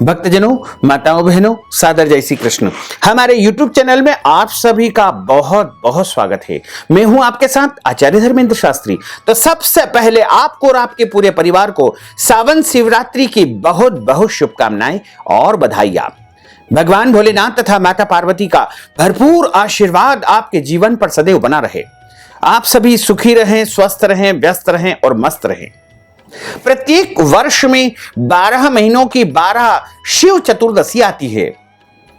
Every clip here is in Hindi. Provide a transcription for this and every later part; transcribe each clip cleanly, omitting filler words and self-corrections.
भक्तजनों, माताओं, बहनों, सादर जय श्री कृष्ण। हमारे YouTube चैनल में आप सभी का बहुत बहुत स्वागत है। मैं हूं आपके साथ आचार्य धर्मेंद्र शास्त्री। तो सबसे पहले आपको और आपके पूरे परिवार को सावन शिवरात्रि की बहुत बहुत शुभकामनाएं और बधाइयां। भगवान भोलेनाथ तथा माता पार्वती का भरपूर आशीर्वाद आपके जीवन पर सदैव बना रहे। आप सभी सुखी रहें, स्वस्थ रहें, व्यस्त रहें और मस्त रहें। प्रत्येक वर्ष में 12 महीनों की 12 शिव चतुर्दशी आती है,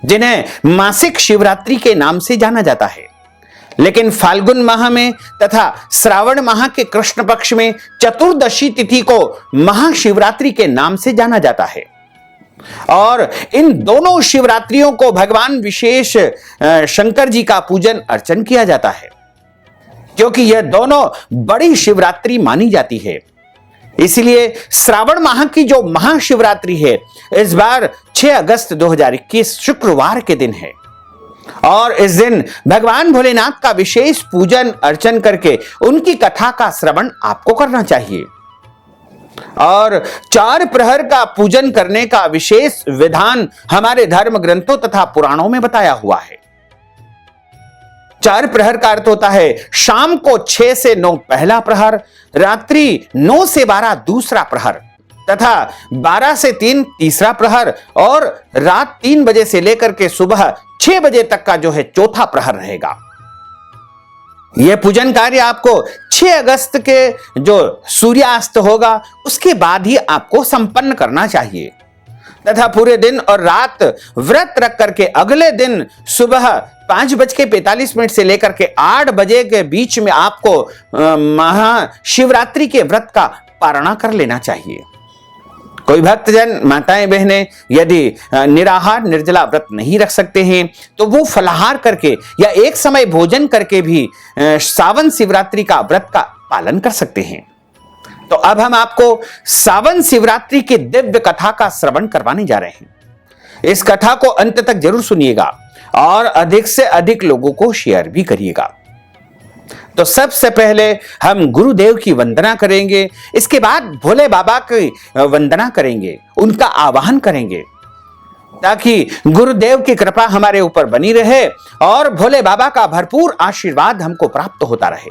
जिन्हें मासिक शिवरात्रि के नाम से जाना जाता है। लेकिन फाल्गुन माह में तथा श्रावण माह के कृष्ण पक्ष में चतुर्दशी तिथि को महाशिवरात्रि के नाम से जाना जाता है। और इन दोनों शिवरात्रियों को भगवान विशेष शंकर जी का पूजन अर्चन किया जाता है, क्योंकि यह दोनों बड़ी शिवरात्रि मानी जाती है। इसलिए श्रावण माह की जो महाशिवरात्रि है, इस बार 6 अगस्त 2021 शुक्रवार के दिन है। और इस दिन भगवान भोलेनाथ का विशेष पूजन अर्चन करके उनकी कथा का श्रवण आपको करना चाहिए। और 4 प्रहर का पूजन करने का विशेष विधान हमारे धर्म ग्रंथों तथा पुराणों में बताया हुआ है। 4 प्रहर का अर्थ होता है शाम को 6 से 9 पहला प्रहर, रात्रि 9 से 12 दूसरा प्रहर तथा 12 से 3 तीसरा प्रहर और रात 3 बजे से लेकर के सुबह 6 बजे तक का जो है चौथा प्रहर रहेगा। यह पूजन कार्य आपको 6 अगस्त के जो सूर्यास्त होगा उसके बाद ही आपको संपन्न करना चाहिए तथा पूरे दिन और रात व्रत रख करके अगले दिन सुबह 5:45 से लेकर के 8 बजे के बीच में आपको महाशिवरात्रि के व्रत का पारणा कर लेना चाहिए। कोई भक्तजन, माताएं, बहनें यदि निराहार निर्जला व्रत नहीं रख सकते हैं तो वो फलाहार करके या एक समय भोजन करके भी सावन शिवरात्रि का व्रत का पालन कर सकते हैं। तो अब हम आपको सावन शिवरात्रि की दिव्य कथा का श्रवण करवाने जा रहे हैं। इस कथा को अंत तक जरूर सुनिएगा और अधिक से अधिक लोगों को शेयर भी करिएगा। तो सबसे पहले हम गुरुदेव की वंदना करेंगे, इसके बाद भोले बाबा की वंदना करेंगे, उनका आवाहन करेंगे, ताकि गुरुदेव की कृपा हमारे ऊपर बनी रहे और भोले बाबा का भरपूर आशीर्वाद हमको प्राप्त होता रहे।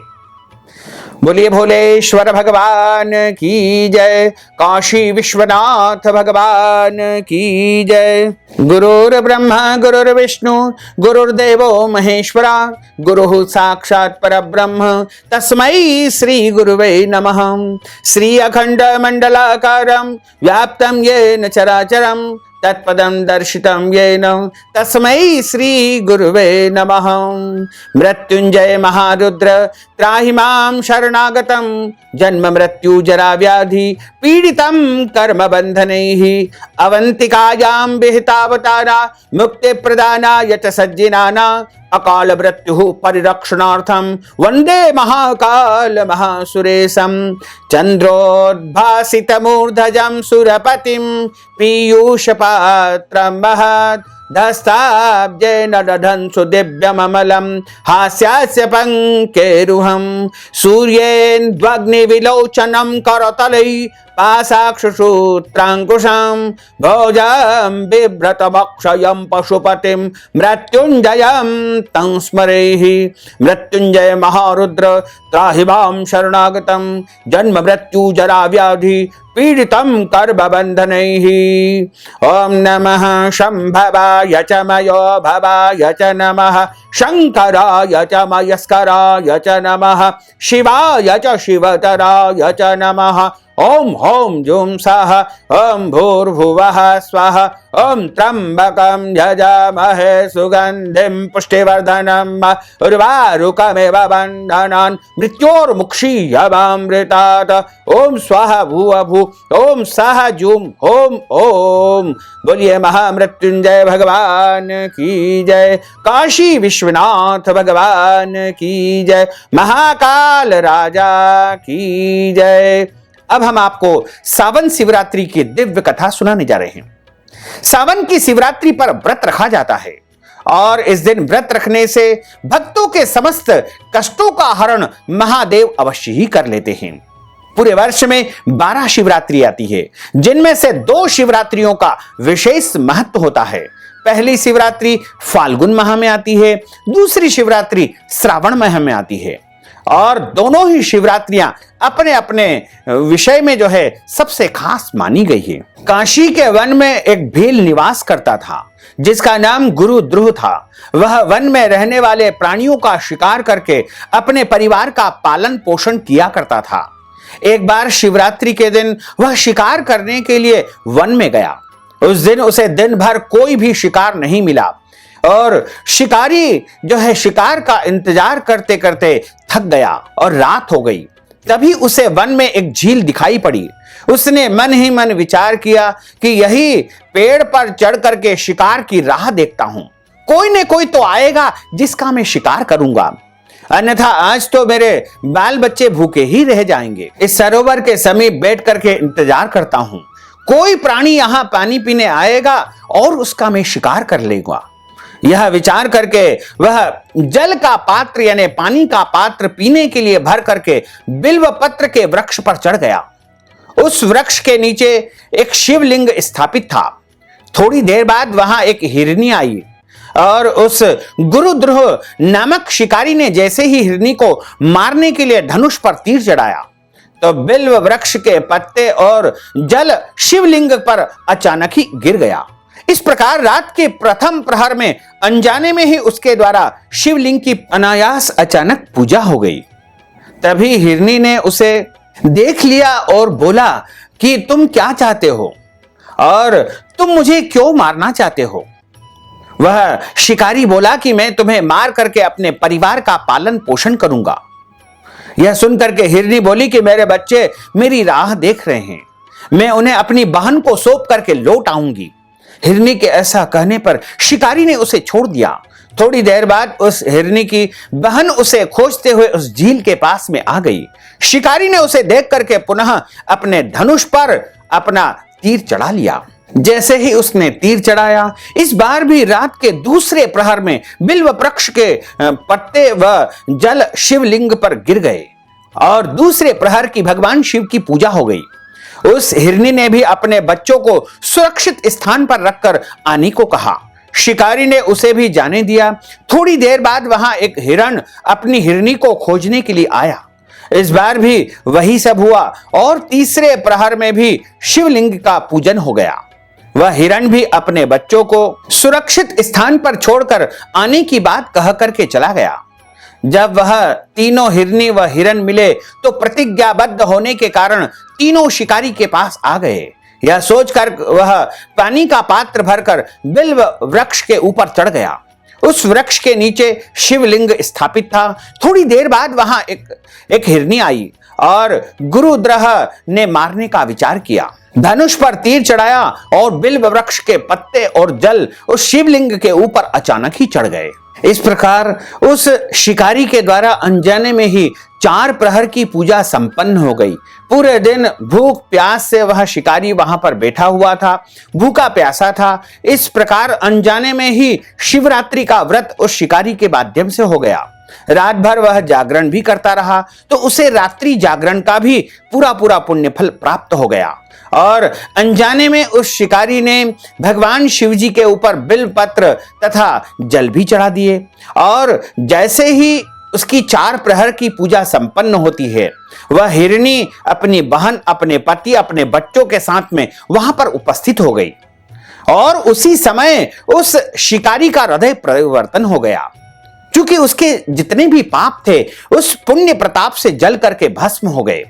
बोलिए भोलेश्वर भगवान की जय, काशी विश्वनाथ भगवान की जय। गुरुर् ब्रह्मा गुरुर्विष्णु गुरुर्देवो महेश्वरा, गुरुः साक्षात् परब्रह्म तस्मै श्री गुरुवे नमः। श्री अखंड मंडलाकारं व्याप्तं येन चराचरं तत्पदं दर्शितं येन तस्मै श्री गुरुवे नमः। मृत्युंजय महारुद्र त्राहि मां शरणागतं, जन्म मृत्यु जरा व्याधि पीडितं कर्म बंधनैः। अवंतिकायां विहितावतारा मुक्ति प्रदानाय च सज्जनाना, अकाल मृत्यु परिरक्षणार्थं वंदे महाकाल महासुरेशं। चंद्रोद्भासितमूर्धजं सुरपतिं पीयूषपात्रं महत्, दस्ताब्जेन दधन्सु दिव्यममलं हास्यास्य पंकेरुहं। सूर्येन्द्वग्निविलोचनं करतलै पाशाक्षसूत्राङ्कुशं, भोजं बिभ्रतमक्षयं पशुपतिं मृत्युञ्जयं तं स्मरेहि। मृत्युञ्जय महारुद्र त्राहि मां शरणागतं, जन्म मृत्यु जरा व्याधि पीडितं कर्मबन्धनैः। ॐ नमः शम्भवाय च मयो भवाय च नमः, शङ्कराय च मयस्कराय च नमः, शिवाय च शिवतराय च नमः। ओम होम जुम स्वाहा, ओम भूर्भुवः स्वाहा, ओम त्र्यंबकं यजामहे सुगंधिं पुष्टिवर्धनम् उर्वारुकमिव बन्धनान् मृत्योर्मुक्षीयमामृतात्। ओम स्वाहा भूव भू, ओम स्वाहा जुम ओम ओम। बोलिए महामृत्युंजय भगवान की जय, काशी विश्वनाथ भगवान की जय, महाकाल राजा की जय। अब हम आपको सावन शिवरात्रि की दिव्य कथा सुनाने जा रहे हैं। सावन की शिवरात्रि पर व्रत रखा जाता है और इस दिन व्रत रखने से भक्तों के समस्त कष्टों का हरण महादेव अवश्य ही कर लेते हैं। पूरे वर्ष में 12 शिवरात्रि आती है, जिनमें से 2 शिवरात्रियों का विशेष महत्व होता है। पहली शिवरात्रि फाल्गुन माह में आती है, दूसरी शिवरात्रि श्रावण माह में आती है और दोनों ही शिवरात्रियां अपने अपने विषय में जो है सबसे खास मानी गई है। काशी के वन में एक भील निवास करता था जिसका नाम गुरु द्रुह था। वह वन में रहने वाले प्राणियों का शिकार करके अपने परिवार का पालन पोषण किया करता था। एक बार शिवरात्रि के दिन वह शिकार करने के लिए वन में गया। उस दिन उसे दिन भर कोई भी शिकार नहीं मिला और शिकारी जो है शिकार का इंतजार करते करते थक गया और रात हो गई। तभी उसे वन में एक झील दिखाई पड़ी। उसने मन ही मन विचार किया कि यही पेड़ पर चढ़ करके शिकार की राह देखता हूं, कोई न कोई तो आएगा जिसका मैं शिकार करूंगा, अन्यथा आज तो मेरे बाल बच्चे भूखे ही रह जाएंगे। इस सरोवर के समीप बैठ करके इंतजार करता हूं, कोई प्राणी यहां पानी पीने आएगा और उसका मैं शिकार कर लेगा। यह विचार करके वह जल का पात्र यानी पानी का पात्र पीने के लिए भर करके बिल्व पत्र के वृक्ष पर चढ़ गया। उस वृक्ष के नीचे एक शिवलिंग स्थापित था। थोड़ी देर बाद वहां एक हिरनी आई और उस गुरुद्रोह नामक शिकारी ने जैसे ही हिरनी को मारने के लिए धनुष पर तीर चढ़ाया तो बिल्व वृक्ष के पत्ते और जल शिवलिंग पर अचानक ही गिर गया। इस प्रकार रात के प्रथम प्रहर में अनजाने में ही उसके द्वारा शिवलिंग की अनायास अचानक पूजा हो गई। तभी हिरनी ने उसे देख लिया और बोला कि तुम क्या चाहते हो और तुम मुझे क्यों मारना चाहते हो। वह शिकारी बोला कि मैं तुम्हें मार करके अपने परिवार का पालन पोषण करूंगा। यह सुनकर के हिरनी बोली कि मेरे बच्चे मेरी राह देख रहे हैं, मैं उन्हें अपनी बहन को सौंप करके लौट आऊंगी। हिरनी के ऐसा कहने पर शिकारी ने उसे छोड़ दिया। थोड़ी देर बाद उस हिरनी की बहन उसे खोजते हुए उस झील के पास में आ गई। शिकारी ने उसे देख करके पुनः अपने धनुष पर अपना तीर चढ़ा लिया। जैसे ही उसने तीर चढ़ाया, इस बार भी रात के दूसरे प्रहर में बिल्व वृक्ष के पत्ते व जल शिवलिंग पर गिर गए और दूसरे प्रहर की भगवान शिव की पूजा हो गई। उस हिरनी ने भी अपने बच्चों को सुरक्षित स्थान पर रखकर आने को कहा। शिकारी ने उसे भी जाने दिया। थोड़ी देर बाद वहां एक हिरण अपनी हिरनी को खोजने के लिए आया। इस बार भी वही सब हुआ और तीसरे प्रहर में भी शिवलिंग का पूजन हो गया। वह हिरण भी अपने बच्चों को सुरक्षित स्थान पर छोड़कर आने की बात कह करके चला गया। जब वह तीनों हिरनी व हिरण मिले तो प्रतिज्ञाबद्ध होने के कारण तीनों शिकारी के पास आ गए। यह सोचकर वह पानी का पात्र भरकर बिल्व वृक्ष के ऊपर चढ़ गया। उस वृक्ष के नीचे शिवलिंग स्थापित था। थोड़ी देर बाद वहां एक हिरनी आई और गुरुद्रोह ने मारने का विचार किया। धनुष पर तीर चढ़ाया और बिल्व वृक्ष के पत्ते और जल उस शिवलिंग के ऊपर अचानक ही चढ़ गए। इस प्रकार उस शिकारी के द्वारा अनजाने में ही 4 प्रहर की पूजा संपन्न हो गई। पूरे दिन भूख प्यास से वह शिकारी वहां पर बैठा हुआ था, भूखा प्यासा था। इस प्रकार अनजाने में ही शिवरात्रि का व्रत उस शिकारी के माध्यम से हो गया। रात भर वह जागरण भी करता रहा तो उसे रात्रि जागरण का भी पूरा पुण्य फल प्राप्त हो गया और अनजाने में उस शिकारी ने भगवान शिव जी के ऊपर बिल्व पत्र तथा जल भी चढ़ा दिए और जैसे ही उसकी 4 प्रहर की पूजा संपन्न होती है, वह हिरनी अपनी बहन, अपने पति, अपने बच्चों के साथ में वहां पर उपस्थित हो गई और उसी समय उस शिकारी का हृदय परिवर्तन हो गया। क्योंकि उसके जितने भी पाप थे उस पुण्य प्रताप से जल करके भस्म हो गए।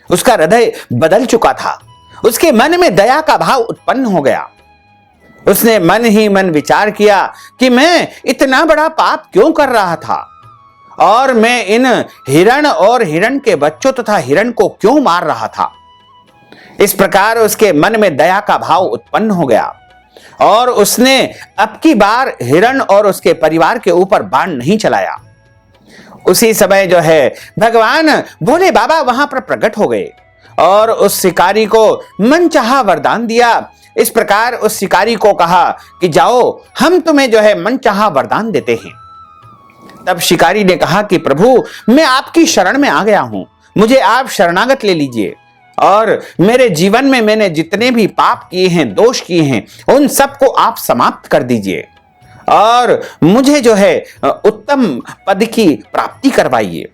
उसका हृदय बदल चुका था। उसके मन में दया का भाव उत्पन्न हो गया। उसने मन ही मन विचार किया कि मैं इतना बड़ा पाप क्यों कर रहा था और मैं इन हिरण और हिरण के बच्चों तथा हिरण को क्यों मार रहा था। इस प्रकार उसके मन में दया का भाव उत्पन्न हो गया और उसने अब की बार हिरण और उसके परिवार के ऊपर बाण नहीं चलाया। उसी समय जो है भगवान भोले बाबा वहां पर प्रकट हो गए और उस शिकारी को मनचाहा वरदान दिया। इस प्रकार उस शिकारी को कहा कि जाओ, हम तुम्हें जो है मनचाहा वरदान देते हैं। तब शिकारी ने कहा कि प्रभु, मैं आपकी शरण में आ गया हूं, मुझे आप शरणागत ले लीजिए और मेरे जीवन में मैंने जितने भी पाप किए हैं, दोष किए हैं, उन सबको आप समाप्त कर दीजिए और मुझे जो है उत्तम पद की प्राप्ति करवाइए।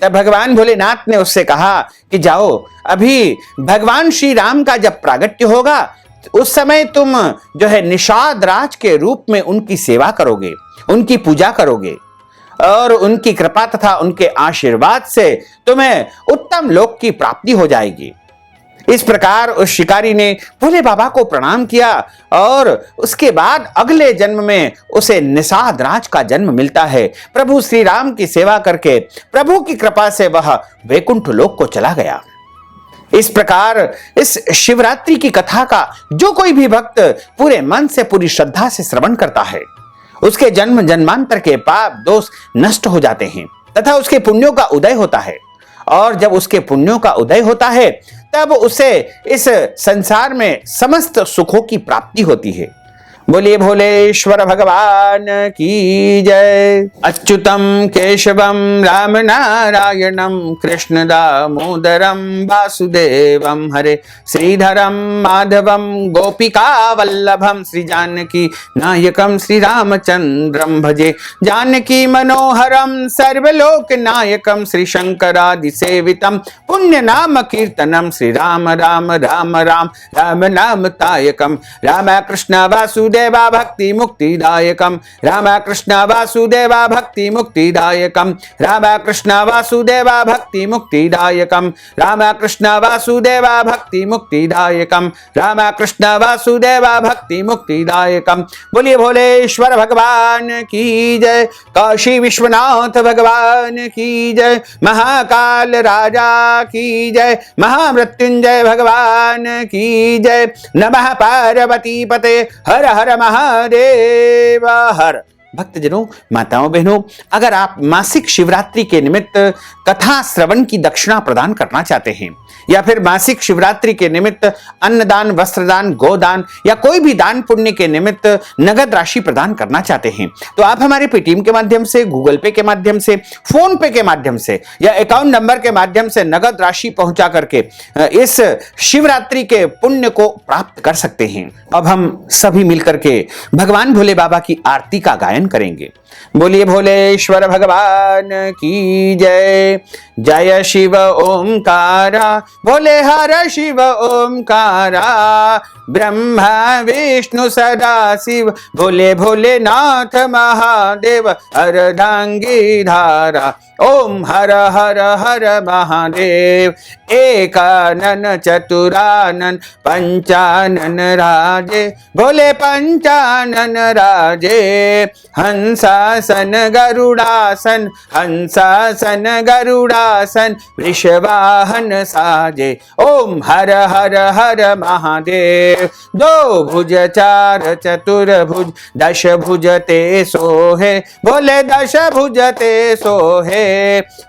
तब भगवान भोलेनाथ ने उससे कहा कि जाओ, अभी भगवान श्री राम का जब प्रागट्य होगा उस समय तुम जो है निषाद राज के रूप में उनकी सेवा करोगे, उनकी पूजा करोगे और उनकी कृपा तथा उनके आशीर्वाद से तुम्हें उत्तम लोक की प्राप्ति हो जाएगी। इस प्रकार उस शिकारी ने भोले बाबा को प्रणाम किया और उसके बाद अगले जन्म में उसे निषाद राज का जन्म मिलता है। प्रभु श्री राम की सेवा करके प्रभु की कृपा से वह वैकुंठ लोक को चला गया। इस प्रकार इस शिवरात्रि की कथा का जो कोई भी भक्त पूरे मन से, पूरी श्रद्धा से श्रवण करता है, उसके जन्म जन्मांतर के पाप दोष नष्ट हो जाते हैं तथा उसके पुण्यों का उदय होता है। और जब उसके पुण्यों का उदय होता है तब उसे इस संसार में समस्त सुखों की प्राप्ति होती है। बोलिए भोलेश्वर भगवान की जय। अच्युतम केशवम राम नारायणम कृष्ण दामोदरम वासुदेवम हरे श्रीधरम माधवम गोपिका वल्लभम श्री जानकी नायकम श्री रामचंद्रम भजे जानकी मनोहरम सर्वलोक नायकम श्री शंकरादि सेवितम पुण्य नाम कीर्तनम श्री राम राम राम राम राम नाम तायकम राम कृष्ण वासुदेव देवा भक्ति मुक्तिदायकम राम कृष्ण वासुदेवा भक्ति मुक्तिदायकम राम कृष्ण वासुदेवा भक्ति मुक्तिदायकम राम कृष्ण वासुदेवा भक्ति मुक्तिदायकम राम कृष्ण वासुदेवा भक्ति मुक्तिदायकम। बोलिए भोलेश्वर भगवान की जय। काशी विश्वनाथ भगवान की जय। महाकाल राजा की जय। महामृत्युंजय भगवान की जय। नमः पार्वती पते हर हर महादेव हर। भक्तजनों, माताओं, बहनों, अगर आप मासिक शिवरात्रि के निमित्त कथा श्रवण की दक्षिणा प्रदान करना चाहते हैं या फिर मासिक शिवरात्रि के निमित्त अन्नदान, वस्त्रदान, गोदान या कोई भी दान पुण्य के निमित्त नगद राशि प्रदान करना चाहते हैं तो आप हमारे पेटीएम के माध्यम से, गूगल पे के माध्यम से, फोन पे के माध्यम से या अकाउंट नंबर के माध्यम से नगद राशि पहुंचा करके इस शिवरात्रि के पुण्य को प्राप्त कर सकते हैं। अब हम सभी मिलकर के भगवान भोले बाबा की आरती का गायन करेंगे। बोलिए भोलेश्वर भगवान की जय। जय शिव ओंकारा भोले हर शिव ओंकारा ब्रह्मा विष्णु सदा शिव भोले भोलेनाथ महादेव अर्धांगी धारा ओम हर हर हर महादेव। एकानन चतुरानन पंचानन राजे भोले पंचानन राजे हंसासन गरुड़ासन हंसासन गरुड़ासन वृषवाहन साजे ओम हर हर हर महादेव। दो भुज चार चतुर्भुज दश भुज ते सोहे भोले दश भुज ते सोहे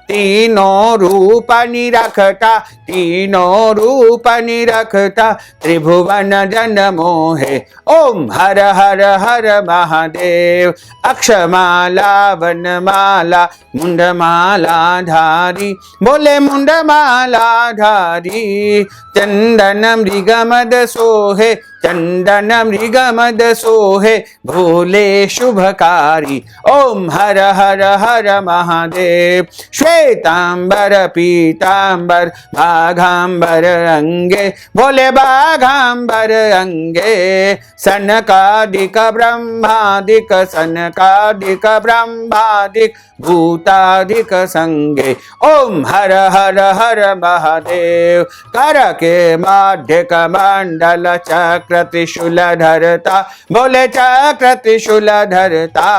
तीनों रूप निरखता तीनों रूप निरखता त्रिभुवन जन मोहे ओम हर हर हर महादेव। अक्षमाला वनमाला मुंडमाला धारी बोले मुंडमाला धारी चंदन मृगमद सोहे चंदन मृगमद सोहे भोले शुभकारी ओम हर हर हर महादेव। श्वेतांबर पीतांबर बाघांबर अंगे भोले बाघांबर अंगे सनकादिक ब्रह्मादिक सनकादिक ब्रह्मादिक भूतादिक संगे ओम हर हर हर महादेव। कर के माध्य कमंडल चक्र त्रिशूल धरता बोले चक्र त्रिशूल धरता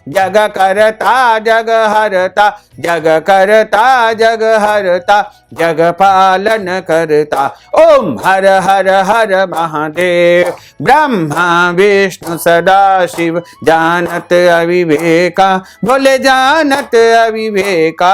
जग करता जग हरता जग करता जग हरता जग पालन करता ओम हर हर हर महादेव। ब्रह्मा विष्णु सदा शिव जानत अविवेका बोले जानत अविवेका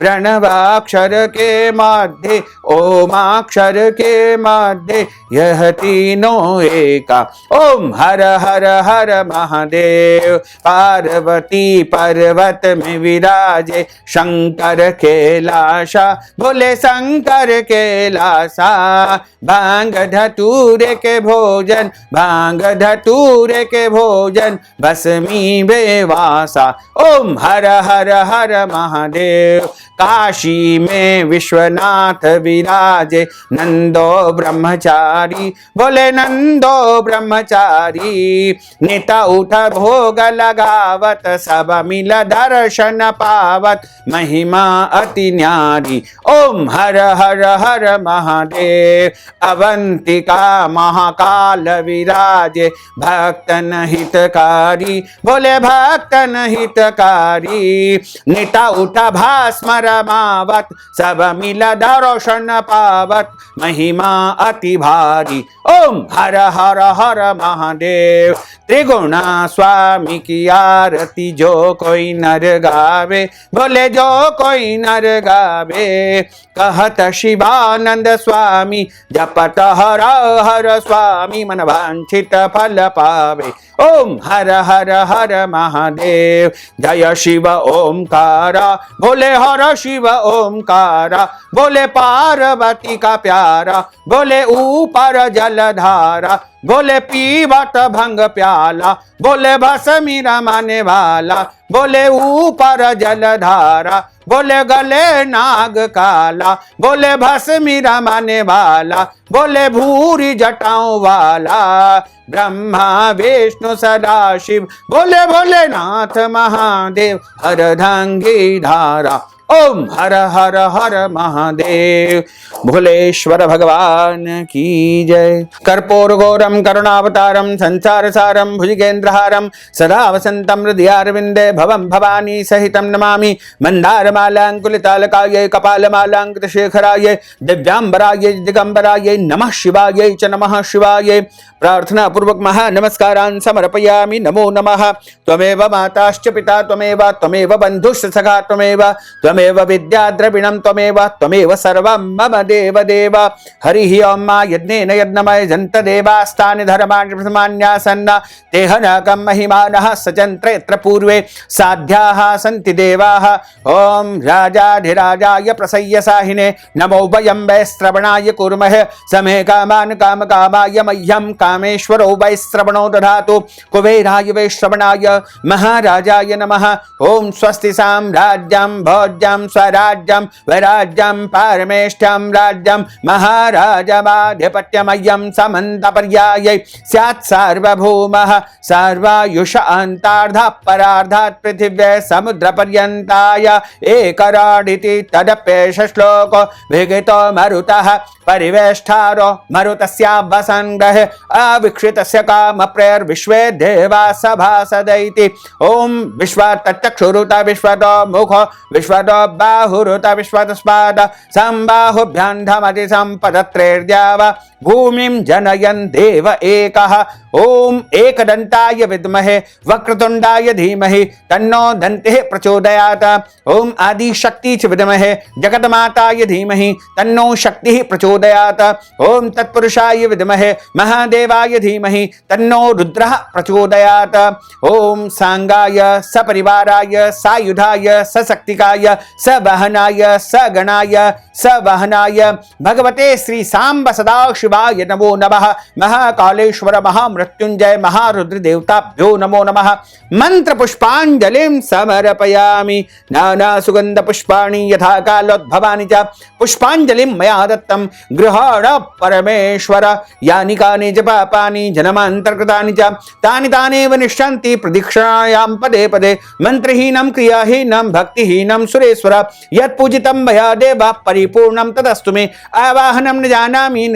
प्रणवाक्षर के मध्य ओमाक्षर के मध्य यह तीनों एका। ओम हर हर हर महादेव। पार्वती पर्वत में विराजे शंकर कैलासा, बोले शंकर कैलासा। भांग धतूरे के भोजन, भांग धतूरे के भोजन, भस्मी बेवासा। ओम हर हर हर महादेव। काशी में विश्वनाथ विराजे नंदो ब्रह्मचारी, बोले नंदो ब्रह्मचारी। नेता उठ भोग लगावत, सब मिल दर्शन पावत, महिमा अति न्यारी। ओम हर हर हर महादेव। अवंतिका महाकाल विराजे भक्तन हितकारी, बोले भक्तन हितकारी। नेता उठा भास्म रमावत, सब मिला दर्शन पावत, महिमा अति भारी। ओम हर हर हर महादेव। त्रिगुणा स्वामी की आरती जो कोई नर गावे, बोले जो कोई नर गावे। कहत शिवानंद स्वामी, जपत हर हर स्वामी, मन वांछित फल पावे। ओम हर हर हर महादेव। जय शिव ओमकारा, बोले हर शिव ओमकारा। बोले पार्वती का प्यारा, बोले ऊपर जलधारा, बोले पीवत भंग प्याला, बोले भस्मी रमाने वाला, बोले ऊपर जलधारा, बोले गले नाग काला, बोले भस्मी रमाने वाला, बोले भूरी जटाओं वाला। ब्रह्मा विष्णु सदा शिव, बोले भोलेनाथ महादेव, हरदंगी धारा। ओम हर हर हर महादेव। भोलेश्वर भगवान की जय। कर्पूर गौरम करुणावतारम संसार सारम भुजगेंद्रहारम सदा वसंतम हृदयारविंदे भवम भवानी सहितम नमामि। मंदार मालांकुलितालकाय कपाल मालांकित शेखराय दिव्यांबराय दिगंबराय नमः शिवाय च नमः शिवाय। प्रार्थना पूर्वक महा नमस्कारान् समर्पयामि। नमो नमः। त्वमेव माताश्च पिता त्वमेव, त्वमेव बन्धुश्च सखा त्वमेव, त्वमेव विद्या द्रविणं त्वमेव, त्वमेव सर्वं मम देव देव। हरिः ओं मा यज्ञेन यज्ञमय जन्त देवास्तानि धर्माणि प्रथमान्यासन्न तेह नकं महिमानः सचन्त्रेऽत्र पूर्वे साध्याः सन्ति देवाः। ओं राजाधिराजाय प्रसय्य साहिने नमो वयं वै श्रवणाय कुर्मः। समे कामान् कामकामाय मह्यं कामेश्वरो वै श्रवणो दधातु। कुबेराय वै श्रवणाय महाराजाय नमः। ओं स्वस्ति साम्राज्यं भोज्यं स्वराज्यं वैराज्यं पारमेष्ठ्यं राज्यं महाराजमाधिपत्यमयं समन्तपर्यायै स्यात् सार्वभौमः। सर्वायुष अन्तार्धः परार्धात् पृथिव्यै समुद्रपर्यन्ताय एकराडिति तदप्येष श्लोको विहितो मरुतः परिवेष्टारो मरुतस्याभसङ्ग्रहे अविक्षितस्य कामप्रैर्विश्वे देवा सभासदैति। ओम विश्वतच्चक्षुरुत विश्वतो मुखो विश्वतो बाहुरुत विश्वतस्पाद संबाहुभ्यां धमति सम्पदत्रैर्द्यावा भूमिं जनयन् देव एकः। ओम एकदन्ताय विद्महे वक्रतुण्डाय धीमहि तन्नो दन्तिः प्रचोदयात्। ओम आदिशक्ति च विद्महे जगन्माताय धीमहि तन्नो शक्तिः प्रचोदयात्। ओम तत्पुरुषाय विद्महे महादेवाय धीमहि तन्नो रुद्रः प्रचोदयात्। ओम सांगाय सपरिवाराय सायुधाय सशक्तिकाय सवहनाय सगणाय सवहनाय भगवते श्री सांब सदाशिवाय नमो नमः। महाकालेश्वर महामृत्युंजय महारुद्र देवताभ्यो नमो नमः। मंत्र पुष्पांजलिं समर्पयामि। नाना सुगंध पुष्पाणि यथा कालोद्भवानि च पुष्पांजलिं मया दत्तं गृहाण परमेश्वर। यानि कानि च पापानि जन्मान्तर्कृतानि च तानि तानेव निश्चन्ति प्रदक्षिणायां पदे पदे। मंत्रहीनं क्रियाहीनं भक्तिहीनं सुरेश्वर यत्पूजितं मया देव परिपूर्णं तदस्तु मे। आवाहनं न जानामि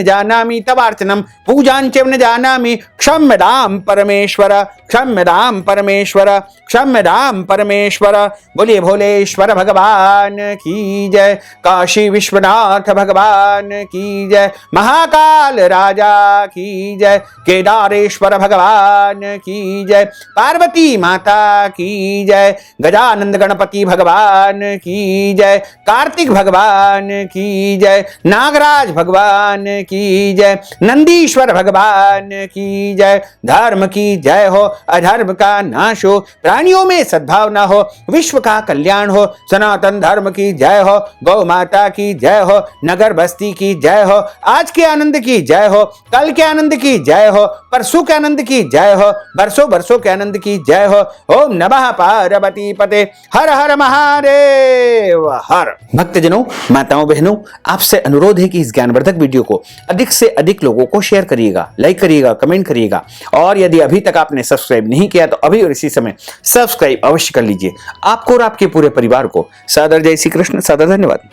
करिष्यामि तवार्चनम पूजांच न जानामि क्षम्यतां परमेश्वर क्षम्यतां परमेश्वर क्षम्यतां परमेश्वर। बोलिए भोलेश्वर भगवान की जय, काशी विश्वनाथ भगवान की जय, महाकाल राजा की जय, केदारेश्वर भगवान की जय, पार्वती माता की जय, गजानंद गणपति भगवान की जय, कार्तिक भगवान की जय, नागराज भगवान की जय, नंदीश्वर भगवान की जय। धर्म की जय हो, अधर्म का नाश हो, प्राणियों में सद्भावना हो, विश्व का कल्याण हो, सनातन धर्म की जय हो, गौ माता की जय हो, नगर बस्ती की जय हो, आज के आनंद की जय हो, कल के आनंद की जय हो, परसों के आनंद की जय हो, बरसों बरसों के आनंद की जय हो। ओम नमः पार्वती पते, हर हर महादेव हर। भक्तजनों, माताओं बहनों, आपसे अनुरोध है कि इस ज्ञानवर्धक वीडियो को अधिक से अधिक लोगों को शेयर करिएगा, लाइक करिएगा, कमेंट करिएगा, और यदि अभी तक आपने सब्सक्राइब नहीं किया तो अभी और इसी समय सब्सक्राइब अवश्य कर लीजिए। आपको और आपके पूरे परिवार को सादर जय श्री कृष्ण, सादर धन्यवाद।